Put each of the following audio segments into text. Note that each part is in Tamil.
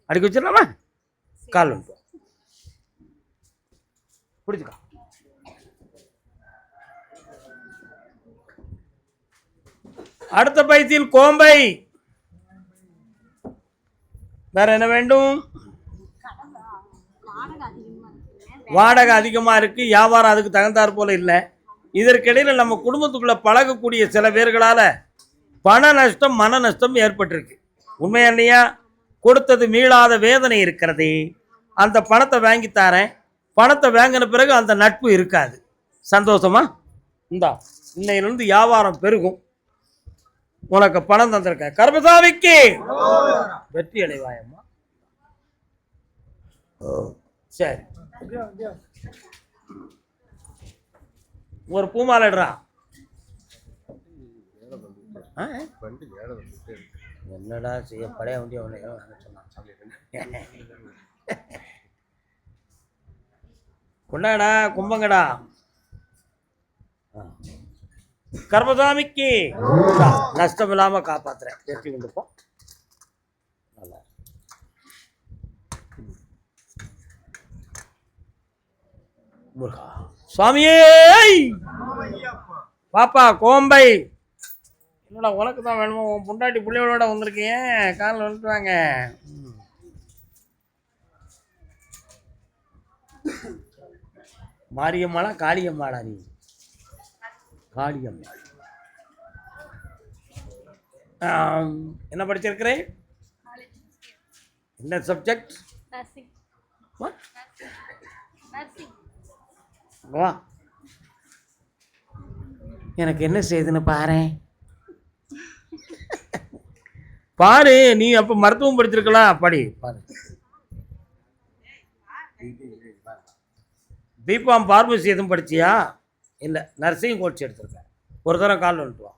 அடிக்க வச்சிடலாமா? கால் வந்து பிடிச்சிக்கா. அடுத்த பயிற்சியில் கோம்பை. வேற என்ன வேண்டும்? வாடகை அதிகமா இருக்கு, வியாபாரம் அதுக்கு தகுந்தாற் போல இல்லை. இதற்கிடையில் நம்ம குடும்பத்துக்குள்ள பழகக்கூடிய சில பேர்களால பண நஷ்டம் மன நஷ்டம் ஏற்பட்டிருக்கு. உண்மையா இல்லையா? கொடுத்தது மீளாத வேதனை இருக்கிறது. அந்த பணத்தை வாங்கி தரேன், பணத்தை வாங்கின பிறகு அந்த நட்பு இருக்காது. சந்தோஷமா இந்தா இன்னையிலிருந்து வியாபாரம் பெருகும். உனக்கு பணம் தந்திருக்க. கர்மசாமிக்கு வெற்றி அடைவாயம்மா. சரி, ஒரு பூமாலடுறா. என்னடா செய்ய பழைய வண்டிய கொண்டாடா கும்பங்கடா. கர்மசாமிக்கு நஷ்டம் இல்லாம காப்பாத்துறேன். வெற்றி கொண்டுப்போம். நல்லா முருகா சுவாமியே. பாப்பா கோம்பை. என்னடா உனக்கு தான் வேணுமோ? உன் பொண்டாட்டி பிள்ளைகளோட வந்திருக்கேன். காலில் வந்துட்டு வாங்க. மாரியம்மாளா காளியம்மாடா? நீ காளியம்மா. என்ன படிச்சிருக்கிறேன்? என்ன சப்ஜெக்ட்? வா, எனக்கு என்ன செய்யுதுன்னு பாரு. பாரு, நீ அப்ப மருத்துவம் படிச்சிருக்கலாம். படி பாரு. பிபாம் பார்மசி எதுவும் படிச்சியா? இல்லை, நர்சிங் கோர்ஸ் எடுத்திருக்கேன். ஒரு தரம் கால் வந்துட்டு வா.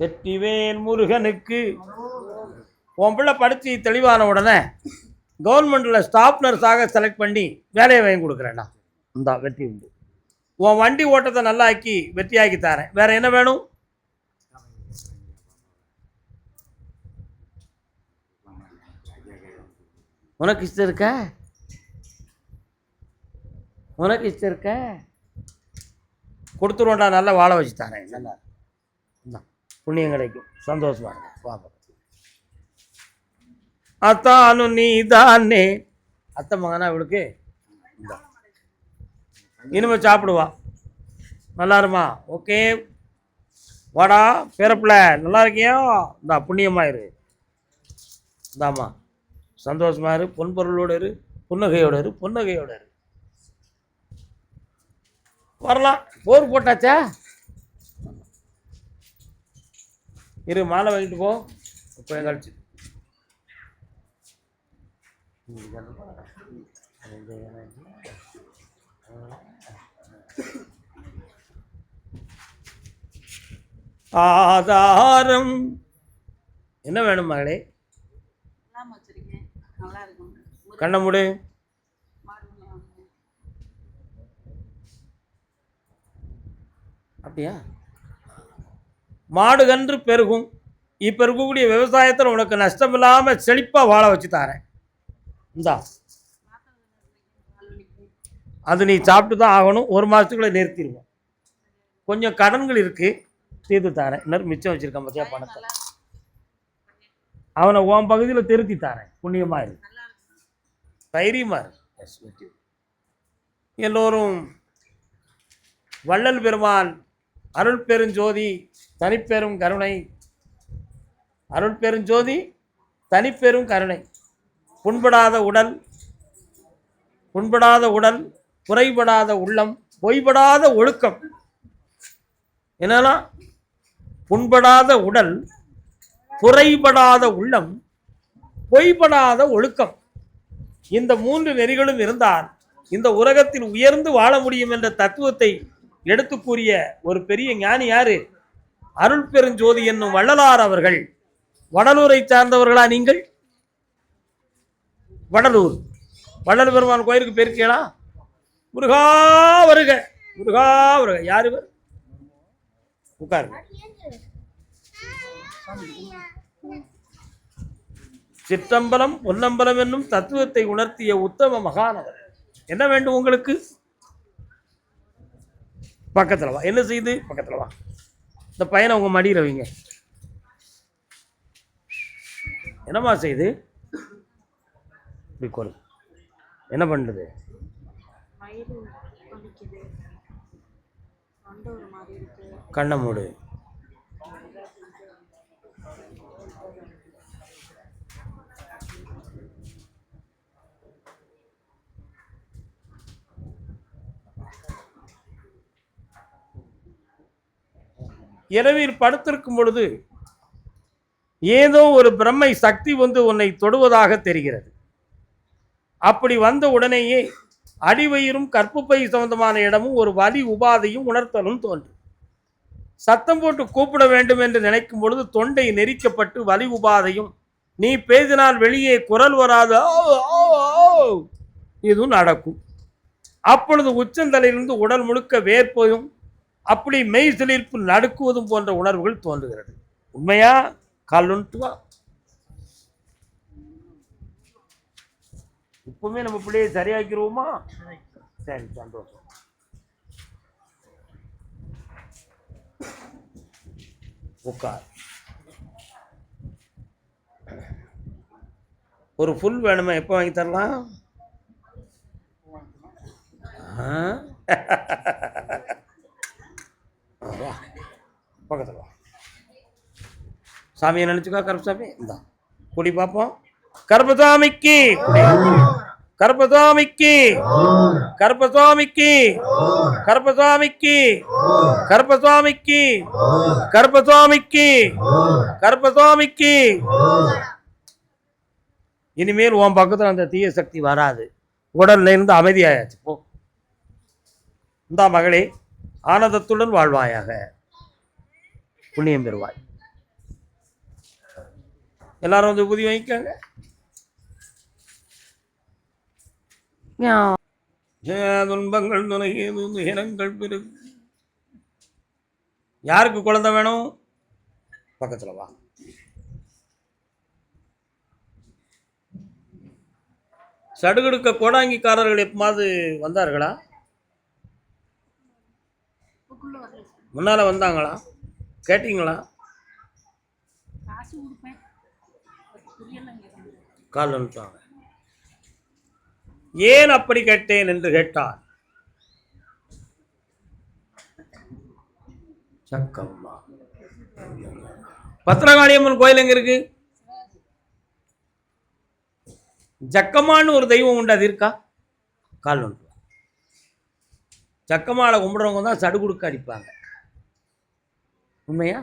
வெற்றிவேல் முருகனுக்கு. உன் பிள்ளை படித்து தெளிவான உடனே கவர்மெண்ட்டில் ஸ்டாஃப் நர்ஸாக செலக்ட் பண்ணி வேலையை வாங்கி கொடுக்குறேன்டா. இந்தா வெற்றி உண்டு. உன் வண்டி ஓட்டத்தை நல்லா ஆக்கி வெற்றியாக்கி தரேன். வேற என்ன வேணும்? உனக்கு இஷ்டம் இருக்க? உனக்கு இஷ்டம் இருக்க? கொடுத்துருவோண்டா. நல்லா வாழ வச்சு தரேன். நல்லா புண்ணியம் கிடைக்கும். சந்தோஷமா இருக்கும். பாப்பா அத்தானு நீ தானே. அத்தை மகனா இவளுக்கு. இனிமே சாப்பிடுவா. நல்லா இருமா? ஓகே வாடா பேரப்பிள்ள. நல்லா இருக்கியா? இந்தா புண்ணியமாயிரு. இந்தாம்மா சந்தோஷமா இரு. பொன்பொருளோடு இரு, புன்னகையோடு இரு, புன்னகையோடு இரு. வரலாம். போர் போட்டாச்சா? இரு, மாலை வாங்கிட்டு போ. இப்போ கழிச்சு ஆதாரம். என்ன வேணும் மகளே? கண்ண மூடு. அப்படியா? மாடு கன்று பெருகும். இப்போ இருக்கக்கூடிய விவசாயத்தில் உனக்கு நஷ்டம் இல்லாமல் செழிப்பாக வாழ வச்சு தரேன். இந்தா அது நீ சாப்பிட்டு தான் ஆகணும். ஒரு மாதத்துக்குள்ளே நிறுத்திடுவோம். கொஞ்சம் கடன்கள் இருக்குது, தீர்த்து தரேன். இன்னும் மிச்சம் வச்சுருக்கேன் பார்த்தியா பணத்தை. அவனை உன் பகுதியில் திருத்தி தரேன். புண்ணியமாக இருக்கு, தைரியமாக இருக்கு. எல்லோரும் வள்ளல் பெருமான் அருள் பெருஞ்சோதி தனிப்பெரும் கருணை, அருள் பெருஞ்சோதி தனிப்பெரும் கருணை. புண்படாத உடல், புண்படாத உடல், குறைபடாத உள்ளம், பொய்படாத ஒழுக்கம். என்னன்னா புண்படாத உடல், குறைபடாத உள்ளம், பொய்படாத ஒழுக்கம். இந்த மூன்று நெறிகளும் இருந்தால் இந்த உலகத்தில் உயர்ந்து வாழ முடியும் என்ற தத்துவத்தை எடுத்து கூறிய ஒரு பெரிய ஞானி யாரு? அருள் பெருஞ்சோதி என்னும் வள்ளலார் அவர்கள். வடலூரை சார்ந்தவர்களா நீங்கள்? வடலூர் வள்ளல் பெருமான் கோயிலுக்கு போயிருக்கீங்களா? முருகா வருக, முருகா வருக. யார் இவர்? உட்காருங்க. சிற்றம்பலம் பொன்னம்பலம் என்னும் தத்துவத்தை உணர்த்திய உத்தம மகானவர். என்ன வேண்டும் உங்களுக்கு? பக்கத்துல வா. என்ன செய்து? பக்கத்துல வா. இந்த பையனை உங்க மடியில வைங்க. என்னம்மா செய்து? இப்படி என்ன பண்ணுது? கண்ணை மூடு. இரவில் படுத்திருக்கும் பொழுது ஏதோ ஒரு பிரம்மை சக்தி வந்து உன்னை தொடுவதாக தெரிகிறது. அப்படி வந்த உடனேயே அடிவயிறும் கற்புப்பை சம்பந்தமான இடமும் ஒரு வலி உபாதையும் உணர்த்தலும் தோன்றும். சத்தம் போட்டு கூப்பிட வேண்டும் என்று நினைக்கும் பொழுது தொண்டை நெரிக்கப்பட்டு வலி உபாதையும், நீ பேசினால் வெளியே குரல் வராது, இதுவும் நடக்கும். அப்பொழுது உச்சந்தலையிலிருந்து உடல் முழுக்க வேர்ப்பதும் அப்படி மெய் சிலிர்ப்பு நடுக்குவதும் போன்ற உணர்வுகள் தோன்றுகிறது. உண்மையா? கால்லுன்ட்டு வா. இப்பவுமே நம்ம பிள்ளையை சரியாக்கிடுவோமா? சரி, சந்தோஷம். உட்கார். ஒரு ஃபுல் வேணுமா? எப்போ வாங்கி தரலாம்? பக்கத்தில் வா. சாமியை நினைச்சுக்கா. கருப்பசாமி இந்தா குடி பார்ப்போம். கருப்பசாமிக்கு, கருப்பசாமிக்கு, கருப்பசாமிக்கு, கருப்பசாமிக்கு, கருப்பசாமிக்கு, கருப்பசாமிக்கு, கருப்பசாமிக்கு. இனிமேல் உன் பக்கத்தில் அந்த தீய சக்தி வராது. உடல்ல இருந்து அமைதியாயாச்சு. போ. இந்தா மகளே, ஆனந்தத்துடன் வாழ்வாயாக, புண்ணியம் பெறுவாய். எல்லாரும் வந்து உபதி வாங்கிக்காங்க. துன்பங்கள் துணைகள் பெரு. யாருக்கு குழந்தை வேணும்? பக்கத்துல வா. சடுகுடுக்க கோடாங்கிக்காரர்கள் எப்பமாவது வந்தார்களா? முன்னால வந்தாங்களா? கேட்டீங்களா? கால் அனுப்பிட்டாங்க. ஏன் அப்படி கேட்டேன் என்று கேட்டார். சக்கம்மா. பத்திரகாளியம்மன் கோயில் எங்க இருக்கு? ஜக்கம்மான்னு ஒரு தெய்வம் உண்டு, அது இருக்கா? கால் அனுப்பு. ஜக்கம்மாவை கும்பிடுறவங்க தான் சடுகுடுக்க அடிப்பாங்க. உண்மையா?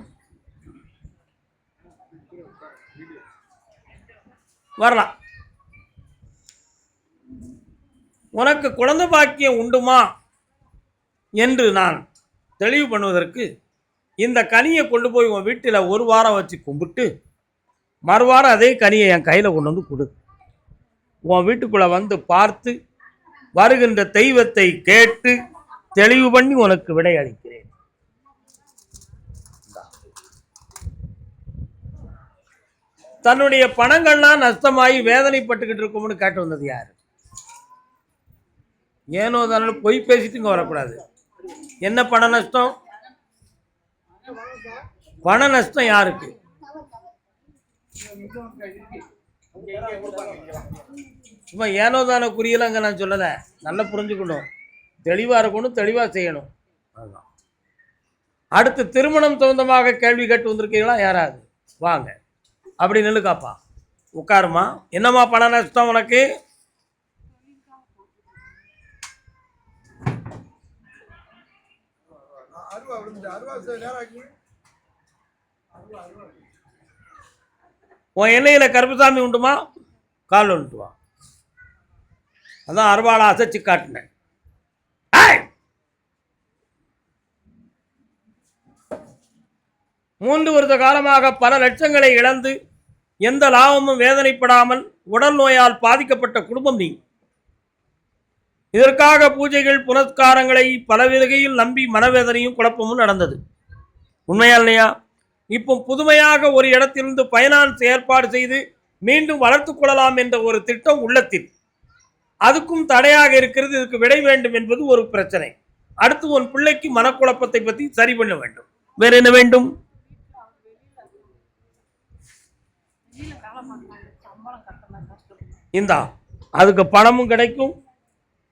வரலாம். உனக்கு குழந்தை பாக்கியம் உண்டுமா என்று நான் தெளிவு பண்ணுவதற்கு இந்த கனியை கொண்டு போய் உன் வீட்டில் ஒரு வாரம் வச்சு கும்பிட்டு மறுவாரம் அதே கனியை என் கையில் கொண்டு வந்து கொடு. உன் வீட்டுக்குள்ளே வந்து பார்த்து வருகின்ற தெய்வத்தை கேட்டு தெளிவு பண்ணி உனக்கு விடை அளிக்கிறேன். தன்னுடைய பணங்கள்லாம் நஷ்டமாகி வேதனைப்பட்டுக்கிட்டு இருக்கும்னு கேட்டு வந்தது யாரு? ஏனோ தானே பொய் பேசிட்டு வரக்கூடாது. என்ன பண நஷ்டம்? பண நஷ்டம் யாருக்கு? சும்மா ஏனோ தானே குறியெல்லாம் அங்கே நான் சொல்லலை. நல்லா புரிஞ்சுக்கணும், தெளிவாக இருக்கணும், தெளிவாக செய்யணும். அதுதான். அடுத்து திருமணம் சொந்தமாக கேள்வி கேட்டு வந்திருக்கீங்களா? யாராவது வாங்க. அப்படி நில்லுக்காப்பா. உட்காருமா. என்னம்மா பண நஷ்டம் உனக்கு? உன் எண்ணெயில கருப்பசாமி உண்டுமா? கால் வந்துட்டு வா. அதான் அருவாளை அசைச்சு காட்டினேன். 3 வருட காலமாக பல லட்சங்களை இழந்து எந்த லாபமும் வேதனைப்படாமல் உடல் நோயால் பாதிக்கப்பட்ட குடும்பம் நீ. இதற்காக பூஜைகள் புனஸ்காரங்களை பல வகையில் நம்பி மனவேதனையும் குழப்பமும் நடந்தது. உண்மையா இல்லையா? இப்போ புதுமையாக ஒரு இடத்திலிருந்து பைனான்ஸ் ஏற்பாடு செய்து மீண்டும் வளர்த்துக் கொள்ளலாம் என்ற ஒரு திட்டம் உள்ளத்தில், அதுக்கும் தடையாக இருக்கிறது. இதுக்கு விடை வேண்டும் என்பது ஒரு பிரச்சனை. அடுத்து உன் பிள்ளைக்கு மனக்குழப்பத்தை பற்றி சரி பண்ண வேண்டும். வேற என்ன வேண்டும்? இந்தா அதுக்கு பணமும் கிடைக்கும்,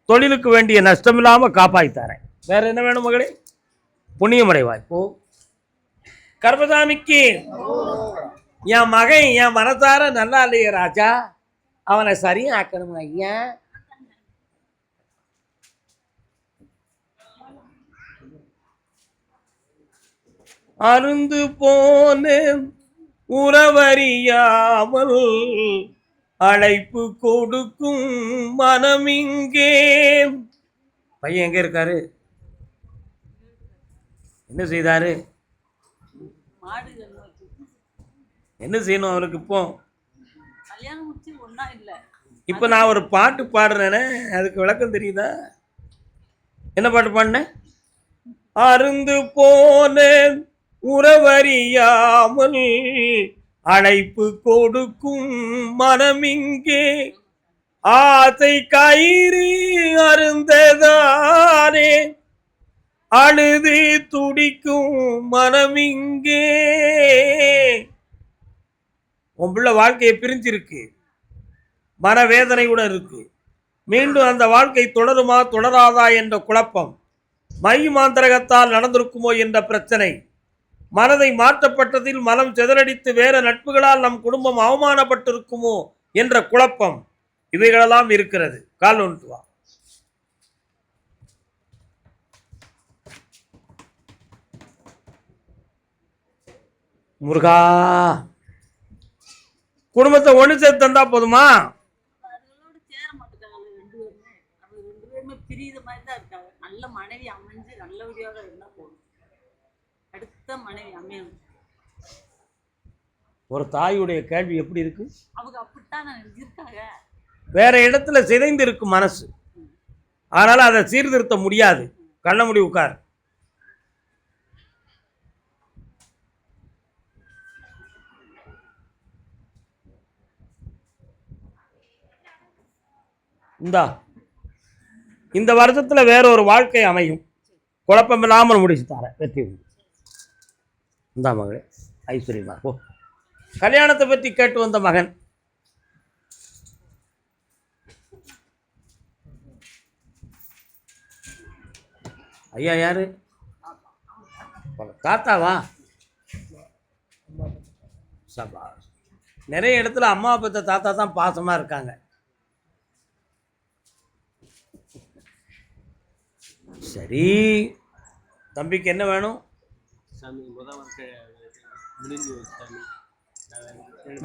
தொழிலுக்கு வேண்டிய நஷ்டம் இல்லாமல் காப்பாற்றித்தரேன். வேற என்ன வேணும் மகளே? புண்ணியமடைவாய் போ. கர்மசாமிக்கு என் மகன் என் மனசார நல்லா இல்லையே ராஜா, அவனை சரியா ஆக்கணும் ஐயா. அருந்து போன உறவறியாமல் அழைப்பு கொடுக்கும் மனமிங்கே. பையன் எங்க இருக்காரு? என்ன செய்தாரு? என்ன செய்யணும் அவருக்கு? இப்போ நான் ஒரு பாட்டு பாடுறேனே, அதுக்கு விளக்கம் தெரியுதா? என்ன பாட்டு பாடினேன்? அருந்து போன உறவறியாமல் அழைப்பு கொடுக்கும் மனமிங்கே, ஆசை கயிறு அருந்ததானே அழுது துடிக்கும் மனமிங்கே. உன் பிள்ளை வாழ்க்கையை பிரிஞ்சிருக்கு, மனவேதனையுடன் இருக்கு. மீண்டும் அந்த வாழ்க்கை தொடருமா தொடராதா என்ற குழப்பம், மை மாந்திரகத்தால் நடந்திருக்குமோ என்ற பிரச்சனை, மனதை மாற்றப்பட்டதில் மனம் சிதறடித்து வேற நட்புகளால் நம் குடும்பம் அவமானப்பட்டிருக்குமோ என்ற குழப்பம், இவைகளெல்லாம் இருக்கிறது. கால் ஒன்று வா. முருகா, குடும்பத்தை ஒன்று சேர்த்து தந்தா போதுமா? நல்ல மனைவி அமைஞ்சு நல்லபடியாக இருந்தா போதும். அடுத்த மனைவி அமையணும். ஒரு தாயுடைய கேள்வி எப்படி இருக்கு? அவங்க அப்படித்தான் இருக்காங்க. வேற இடத்துல சிதைந்து இருக்கும் மனசு, அதனால அதை சீர்திருத்த முடியாது. கண்ண முடி உட்கார். இந்த வருஷத்துல வேற ஒரு வாழ்க்கை அமையும், குழப்பம் இல்லாமல் முடிச்சு தரேன். வெற்றி உண்டு. இந்தா மகளே ஐஸ்வர்யமா போ. கல்யாணத்தை பற்றி கேட்டு வந்த மகன். ஐயா யாரு? தாத்தாவா? சபா, நிறைய இடத்துல அம்மா பெற்ற தாத்தா தான் பாசமா இருக்காங்க. சரி, தம்பிக்கு என்ன வேணும்?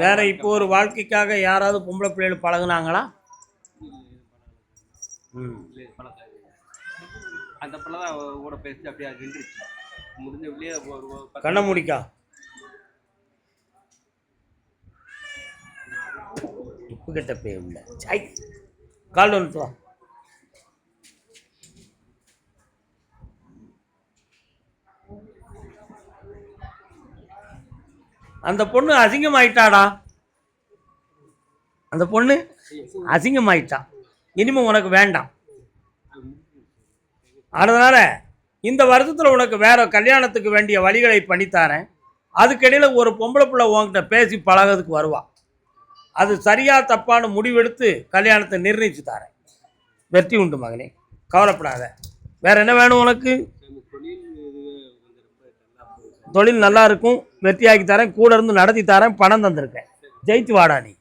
வேற இப்போ ஒரு வாழ்க்கைக்காக யாராவது பொம்பளை பிள்ளைகள் பழகுனாங்களா? அந்த பிள்ளை தான் கூட பேசி அப்படியே நின்றுச்சு. முடிஞ்ச வெளியே கண்ண முடிக்கா. உப்பு கட்ட போய் உள்ள கால் ஒன்று வா. அந்த பொண்ணு அசிங்கமாயிட்டாடா, அந்த பொண்ணு அசிங்கமாயிட்டா. இனிமே உனக்கு வேண்டாம். அதனால இந்த வருஷத்துல உனக்கு வேற கல்யாணத்துக்கு வேண்டிய வழிகளை பண்ணித்தாரேன். அதுக்கிடையில ஒரு பொம்பளை பிள்ளை உன்கிட்ட பேசி பழகிறதுக்கு வருவா. அது சரியா தப்பான முடிவெடுத்து கல்யாணத்தை நிர்ணயிச்சு தாரேன். வெற்றி உண்டு மகனே, கவலைப்படாத. வேற என்ன வேணும் உனக்கு? தொழில் நல்லா இருக்கும், வெற்றியாக்கி தரேன், கூட இருந்து நடத்தி தரேன், பணம் தந்திருக்கேன். ஜெயித்து வாடா நீ.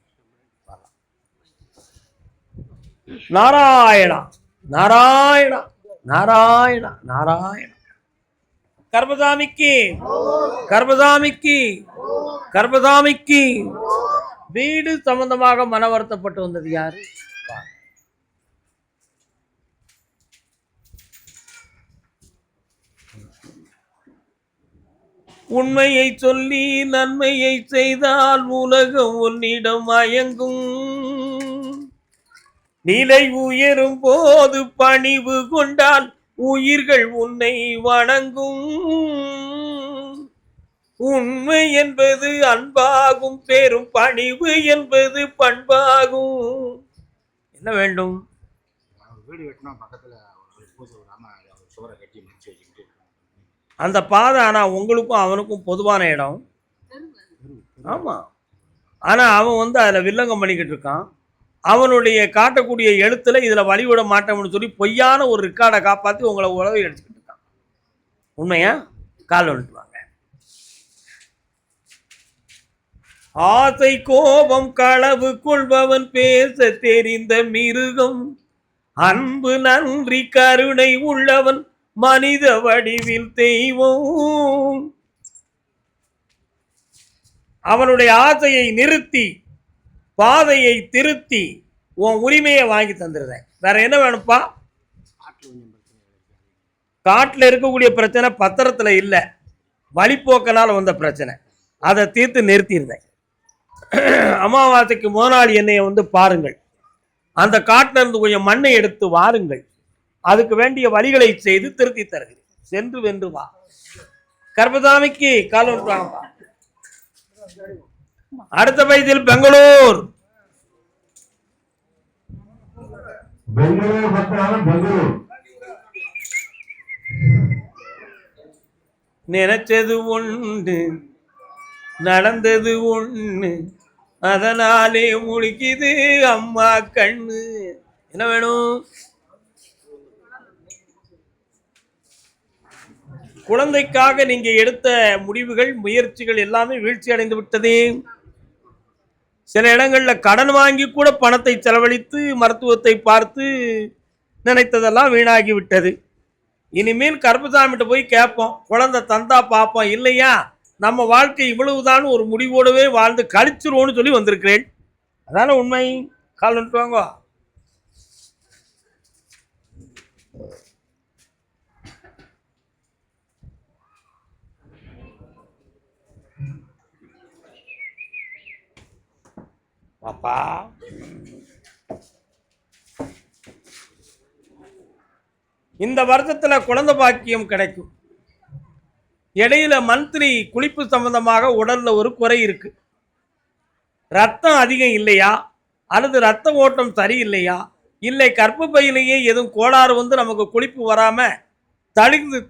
நாராயணா நாராயணா நாராயணா நாராயணா. கர்மசாமிக்கு கர்மசாமிக்கு கர்மசாமிக்கு வீடு சம்பந்தமாக மன வருத்தப்பட்டு வந்தது யாரு? உண்மையை சொல்லி நன்மையை செய்தால் உலகம் உன்னிடம் மயங்கும். நிலை உயரும் போது பணிவு கொண்டால் உயிர்கள் உன்னை வணங்கும். உண்மை என்பது அன்பாகும், பெரும் பணிவு என்பது பண்பாகும். என்ன வேண்டும்? வீடு கட்டினா பக்கத்துல ஒரு பூசை விடாம சுவரை கட்டி முடிச்சு வச்சுக்கிட்டு அந்த பாதை ஆனா உங்களுக்கும் அவனுக்கும் பொதுவான இடம். ஆமா, ஆனா அவன் வந்து அதுல வில்லங்கம் பண்ணிக்கிட்டு இருக்கான். அவனுடைய காட்டக்கூடிய எழுத்துல இதுல வழிவிட மாட்டோம்னு சொல்லி பொய்யான ஒரு ரெக்கார்டை காப்பாத்தி உங்களை உழவை எடுத்துக்கிட்டு இருக்கான். உண்மையா? கால் வந்துட்டு வாங்க. ஆசை கோபம் களவு கொள்பவன் பேச தெரிந்த மிருகம், அன்பு நன்றி கருணை உள்ளவன் மனித வடிவில் தெய்வம். அவனுடைய ஆசையை நிறுத்தி பாதையை திருத்தி உன் உரிமையை வாங்கி தந்துடுறேன். வேற என்ன வேணும்ப்பா? காட்டில் இருக்கக்கூடிய பிரச்சனை பத்திரத்துல இல்லை, வழிப்போக்கனால் வந்த பிரச்சனை. அதை தீர்த்து நிறுத்திடுறேன். அமாவாசைக்கு முதல் என்னைய வந்து பாருங்கள். அந்த காட்டில இருந்து கொஞ்சம் மண்ணை எடுத்து வாருங்கள். அதுக்கு வேண்டிய வழிகளை செய்து திருத்தி தருகிறேன். சென்று வென்று வா. கர்பசாமிக்கு கால் வந்துவாங்கப்பா. அடுத்த பைதில் பெங்களூர். நினைச்சது ஒன்று நடந்தது ஒண்ணு, அதனாலே முழிக்குது அம்மா கண்ணு. என்ன வேணும்? குழந்தைக்காக நீங்க எடுத்த முடிவுகள் முயற்சிகள் எல்லாமே வீழ்ச்சி அடைந்து விட்டது. சில இடங்கள்ல கடன் வாங்கி கூட பணத்தை செலவழித்து மருத்துவத்தை பார்த்து நினைத்ததெல்லாம் வீணாகி விட்டது. இனிமேல் கருப்பசாமிகிட்ட போய் கேட்போம், குழந்தை தந்தா பார்ப்போம், இல்லையா நம்ம வாழ்க்கை இவ்வளவுதான் ஒரு முடிவோடவே வாழ்ந்து கழிச்சிருவோன்னு சொல்லி வந்திருக்கிறேன். அதான உண்மை. கால் வந்துட்டு வாங்க. பாப்பா இந்த வருஷத்துல குழந்தை பாக்கியம் கிடைக்கும். இடையில மந்த்லி குளிப்பு சம்பந்தமாக உடல்ல ஒரு குறை இருக்கு. ரத்தம் அதிகம் இல்லையா, அல்லது ரத்த ஓட்டம் சரியில்லையா, இல்லை கர்ப்பப்பையிலேயே எதுவும் கோளாறு வந்து நமக்கு குளிப்பு வராம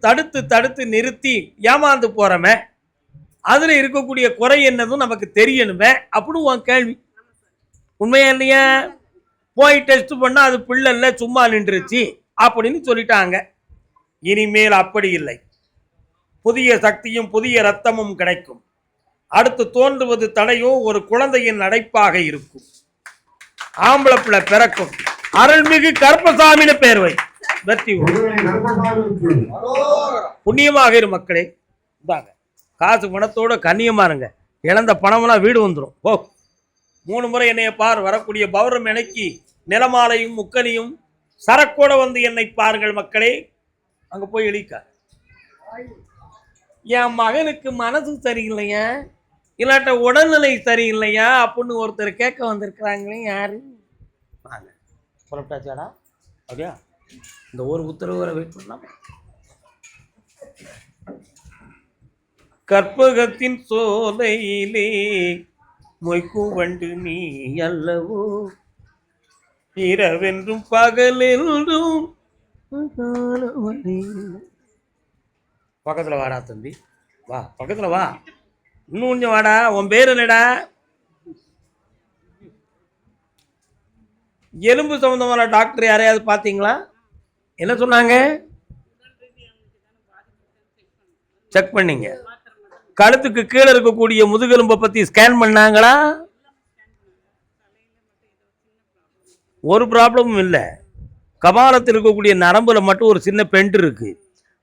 தடுத்து தடுத்து நிறுத்தி ஏமாந்து போறமே, அதுல இருக்கக்கூடிய குறை என்னதும் நமக்கு தெரியணுமே அப்படின்னு உன் கேள்வி. உண்மையா இல்லையா? போய் டெஸ்ட் பண்ணா அது பிள்ளை இல்லை சும்மா நின்றுச்சு அப்படின்னு சொல்லிட்டாங்க. இனிமேல் அப்படி இல்லை. புதிய சக்தியும் புதிய ரத்தமும் கிடைக்கும். அடுத்து தோன்றுவது தடையோ ஒரு குழந்தையின் அடைப்பாக இருக்கும். ஆம்பளை பிள்ளை பிறக்கும். அருள்மிகு கருப்பசாமின்னு பேர் வை. வெற்றி புண்ணியமாக இரு மக்களே. இந்தாங்க காசு பணத்தோட கண்ணியமா இருங்க. இழந்த பணம்லாம் வீடு வந்துடும். ஓ 3 முறை என்னைய பார். வரக்கூடிய பௌர்ணமி அன்னைக்கு நிலமாலையும் முக்கனியும் சரக்கோட வந்து என்னை பாருங்கள் மக்களே. அங்க போய் எழுக்க. என் மகனுக்கு மனசு சரியில்லையா, இல்லாட்ட உடல்நிலை சரியில்லையா அப்படின்னு ஒருத்தர் கேட்க வந்திருக்கிறாங்களே. யாரு? வாங்க. புறப்பட்டாச்சாடா? அப்படியா? இந்த ஒரு உத்தரவு வர வெயிட் பண்ணலாம். கற்பகத்தின் சோலையிலே மொய்க்கும் வண்டு நீ அல்லவோ, இரவென்றும் பகலென்றும் பக்கத்துல வாடா தம்பி, வா பக்கத்துல வா, இன்னும் கொஞ்சம் வாடா. உன் பேர் என்னடா? எலும்பு சம்பந்தமான டாக்டர் யாரையாவது பார்த்தீங்களா? என்ன சொன்னாங்க? செக் பண்ணீங்க? கழுத்துக்கு கீழே இருக்கக்கூடிய முதுகெலும்பை பத்தி ஸ்கேன் பண்ணாங்களா? ஒரு ப்ராப்ளமும் இல்லை. கபாலத்தில் இருக்கக்கூடிய நரம்புல மட்டும் ஒரு சின்ன பெண்ட் இருக்கு.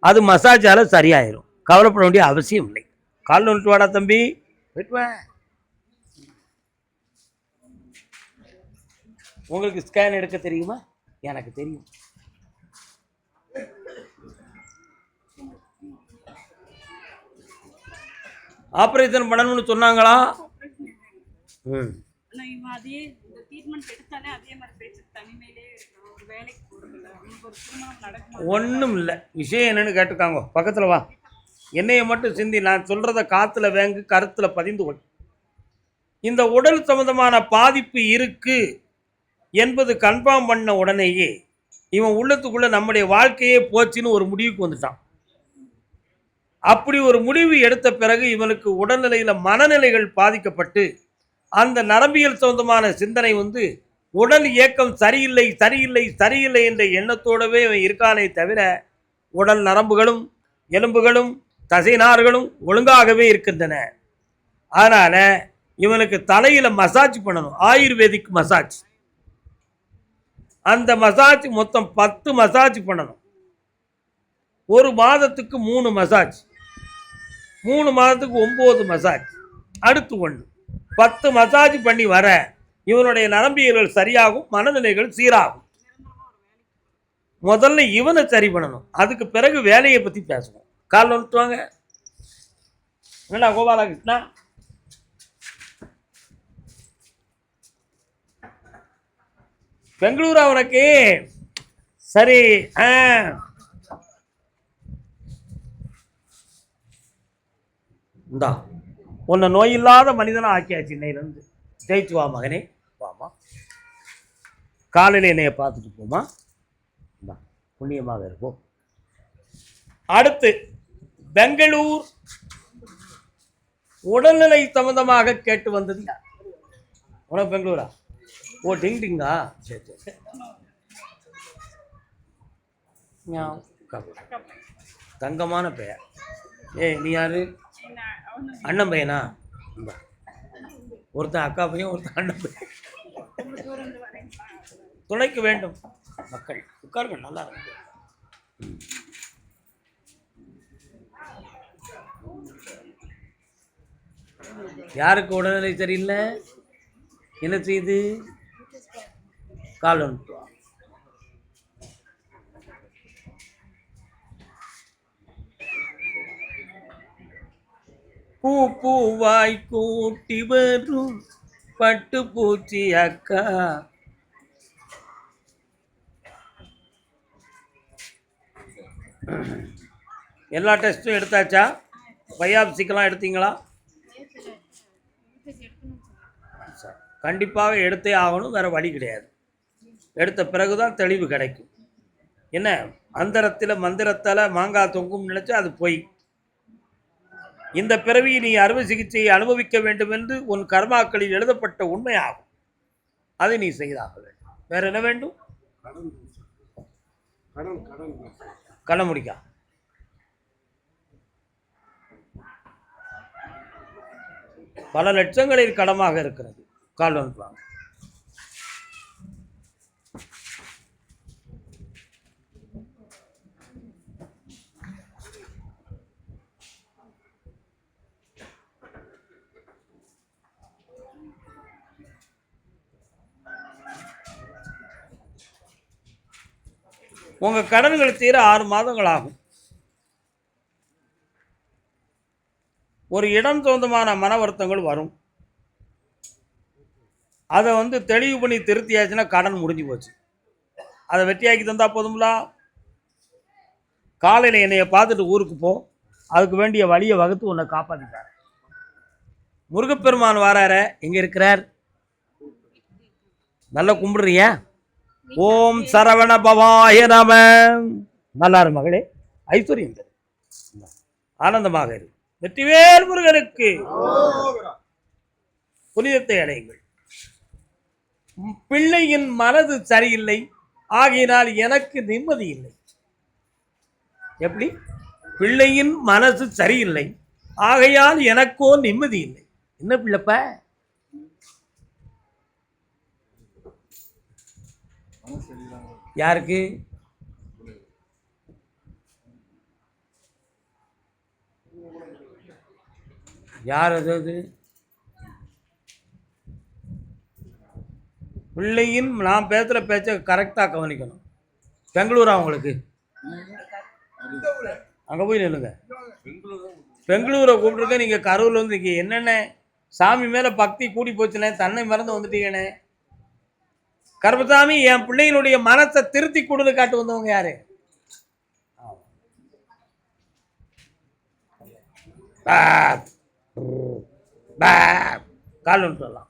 அது மசாஜால சரியாயிரும். கவலைப்பட வேண்டிய அவசியம் இல்லை. கால் வந்துட்டு வாடா தம்பி. உங்களுக்கு ஸ்கேன் எடுக்க தெரியுமா? எனக்கு தெரியும். ஆபரேஷன் பண்ணணும்னு சொன்னாங்களா? ஒன்றும் இல்லை. விஷயம் என்னன்னு கேட்டுக்காங்க. பக்கத்தில் வா. எண்ணெயை மட்டும் சிந்தி நான் சொல்கிறத காற்றுல வேங்கு கருத்தில் பதிந்து கொள். இந்த உடல் சம்பந்தமான பாதிப்பு இருக்கு என்பது கன்ஃபார்ம் பண்ண உடனேயே இவன் உள்ளத்துக்குள்ளே நம்முடைய வாழ்க்கையே போச்சுன்னு ஒரு முடிவுக்கு வந்துட்டான். அப்படி ஒரு முடிவு எடுத்த பிறகு இவனுக்கு உடல்நிலையில் மனநிலைகள் பாதிக்கப்பட்டு அந்த நரம்பியல் சம்பந்தமான சிந்தனை வந்து உடல் இயக்கம் சரியில்லை சரியில்லை சரியில்லை என்ற எண்ணத்தோடவே இவன் இருக்கானே தவிர உடல் நரம்புகளும் எலும்புகளும் தசைநார்களும் ஒழுங்காகவே இருக்கின்றன. அதனால் இவனுக்கு தலையில் மசாஜ் பண்ணணும், ஆயுர்வேதிக் மசாஜ். அந்த மசாஜ் மொத்தம் 10 மசாஜ் பண்ணணும். ஒரு மாதத்துக்கு 3 மசாஜ், 3 மாதத்துக்கு 9 மசாஜ், அடுத்து 1 10 மசாஜ் பண்ணி வர இவனுடைய நரம்பியல்கள் சரியாகும், மனநிலைகள் சீராகும். முதல்ல இவனை சரி பண்ணணும், அதுக்கு பிறகு வேலையை பற்றி பேசுவோம். காலில் விட்டுவாங்க. என்னடா கோபாலகிருஷ்ணா, பெங்களூரா உனக்கு? சரி, இந்தா உன்னை நோயில்லாத மனிதனாக ஆக்கியாச்சு. இன்னையிலேருந்து ஜெயிச்சு வா மகனே, வாமா. காலையில் என்னைய பார்த்துட்டு போமா, இந்தா புண்ணியமாக இருக்கும். அடுத்து பெங்களூர் உடல்நிலை சம்பந்தமாக கேட்டு வந்தது யார்? உனக்கு பெங்களூரா? ஓ, டிங் டிங்கா, சரி சரி. தங்கமான பெயர். ஏய், நீ யாரு? அண்ணன் பையனா? ஒருத்தன் அக்கா பையன், ஒருத்தன் அண்ணன் பையன். துணைக்கு வேண்டும் மக்கள். உட்காருங்க, நல்லா இருக்கு. யாருக்கு உடல்நிலை சரியில்லை? என்ன செய்யுது? கால் ஒன்று. பூ பூவாய் கூட்டி வரும் பட்டு பூச்சி அக்கா. எல்லா டெஸ்ட்டும் எடுத்தாச்சா? பயாப்சிக்கெல்லாம் எடுத்தீங்களா? கண்டிப்பாக எடுத்தே ஆகணும், வேறு வழி கிடையாது. எடுத்த பிறகு தான் தெளிவு கிடைக்கும். என்ன அந்தரத்தில் மந்திரத்தில் மாங்காய் தொங்கும் நினச்சா அது பொய். இந்த பிறவி நீ அறுவை சிகிச்சையை அனுபவிக்க வேண்டும் என்று உன் கர்மாக்களில் எழுதப்பட்ட உண்மையாகும். அதை நீ செய்தாக வேண்டும். வேற என்ன வேண்டும்? கடன் முடிக்கா. பல லட்சங்களில் கடமாக இருக்கிறது. கால் வந்துவாங்க. உங்கள் கடன்கள் தீர 6 மாதங்கள் ஆகும். ஒரு இடம் சொந்தமான மன வருத்தங்கள் வரும். அதை தெளிவு பண்ணி திருத்தியாச்சுன்னா கடன் முடிஞ்சு போச்சு. அதை வெற்றியாக்கி தந்தா போதும்லா. காலையில் என்னைய பார்த்துட்டு ஊருக்கு போ, அதுக்கு வேண்டிய வழியை வகுத்து உன்னை காப்பாற்றிட்டார். முருகப்பெருமான் வாரார, எங்கே இருக்கிறார்? நல்லா கும்பிடுறியா? ஓம் சரவண பவாய நம. நல்லாரு மகளே, ஐஸ்வர்யம் தரு, ஆனந்தமாக இரு. வெற்றிவேல் முருகனுக்கு புனிதத்தை அடையுங்கள். பிள்ளையின் மனது சரியில்லை, ஆகையினால் எனக்கு நிம்மதி இல்லை. எப்படி? பிள்ளையின் மனசு சரியில்லை, ஆகையால் எனக்கோ நிம்மதி இல்லை. என்ன பிள்ளைப்ப? யாருக்கு? யார் அது? பிள்ளையின் நான் பேசுகிற பேச்சை கரெக்டாக கவனிக்கணும். பெங்களூரா உங்களுக்கு? அங்கே போய் நில்லுங்க. பெங்களூரை கூப்பிட்டுருக்க, நீங்கள் கரூரில் இருக்கீங்க. என்னென்ன சாமி மேலே பக்தி கூடி போச்சுனே, தன்னை மறந்து வந்துட்டீங்கண்ணே. கருப்பசாமி, என் பிள்ளைகளுடைய மனசை திருத்தி கொடுன்னு காட்டு வந்தவங்க யாரு? கால் வந்துட்டு வரலாம்.